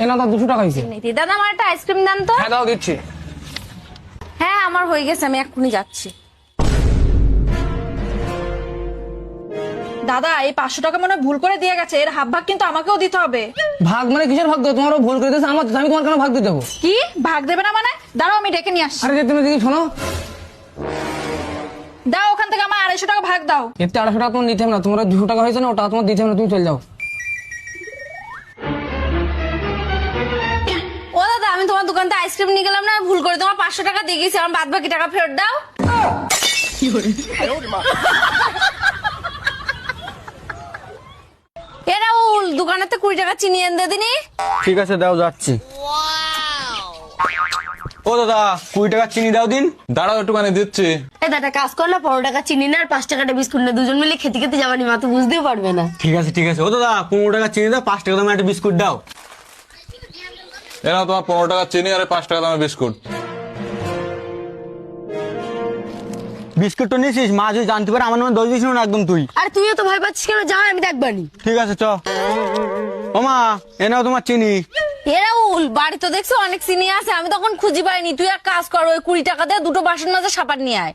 এ না, 200 টাকা হয়েছে। দাদা আমার একটা আইসক্রিম দেন তো। হ্যাঁ দাও, দিচ্ছি। হ্যাঁ আমার হয়ে গেছে, আমি এক্ষুনি যাচ্ছি। দাদা এই 500 টাকা মনে হয় ভুল করে দিয়ে গেছে, এর হাফ ভাগ কিন্তু আমাকেও দিতে হবে। ভাগ মানে কিসের ভাগ দেবো? তোমারও ভুল করে দিয়েছে, আমি তোমার কেন ভাগ দিয়ে দেবো? কি ভাগ দেবে না মানে? দাঁড়াও আমি ডেকে নিয়ে আসছি। আরে যে তুমি দিদি শোনো, দাও ওখান থেকে আমার 250 টাকা ভাগ দাও। এতে 250 টাকা তোমার নিতে হবে না, তোমার 200 টাকা হয়েছে না, ওটা তোমার দিতে হবে না, তুমি চলে যাও। ও দাদা আমি তোমার দোকান থেকে আইসক্রিম নিয়ে গেলাম না, ভুল করে তোমার 500 টাকা দিয়ে গেছি, আমার বাদ বাকি টাকা ফেরত দাও। এ রাহুল, দোকানেতে 20 টাকা চিনি এনে দে দিনি। ঠিক আছে দাও, যাচ্ছি। ও দাদা 20 টাকা চিনি দাও দিন। দাঁড়াও একটুখানি দিচ্ছি। এ দাদা কাজ করলে 15 টাকা চিনি না আর 5 টাকাটা বিস্কুট না, দুজন মিলে খেতে খেতে যাবানি, মা তো বুঝতেও পারবে না। ঠিক আছে ঠিক আছে। ও দাদা 15 টাকা চিনি দাও, 5 টাকা দামের একটা বিস্কুট দাও। এনাও তোমার 15 টাকা চিনি আর 5 টাকা দামের বিস্কুট। বিস্কুট তো নিয়েছিস, মা যদি জানতে পারে আমার নামে দোষ দিয়েছিল না একদম তুই। আর তুইও তো ভয় পাচ্ছিস কেন? যাও আমি দেখবানি। ঠিক আছে চ। ও মা এ নাও তোমার চিনি। এ রাহুল, বাড়ি তো দেখছো অনেক চিনি আছে, আমি তখন খুঁজে পাইনি। তুই এক কাজ কর, ওই 20 টাকা দিয়ে 2টো বাসন মাজা সাবান নিয়ে আয়।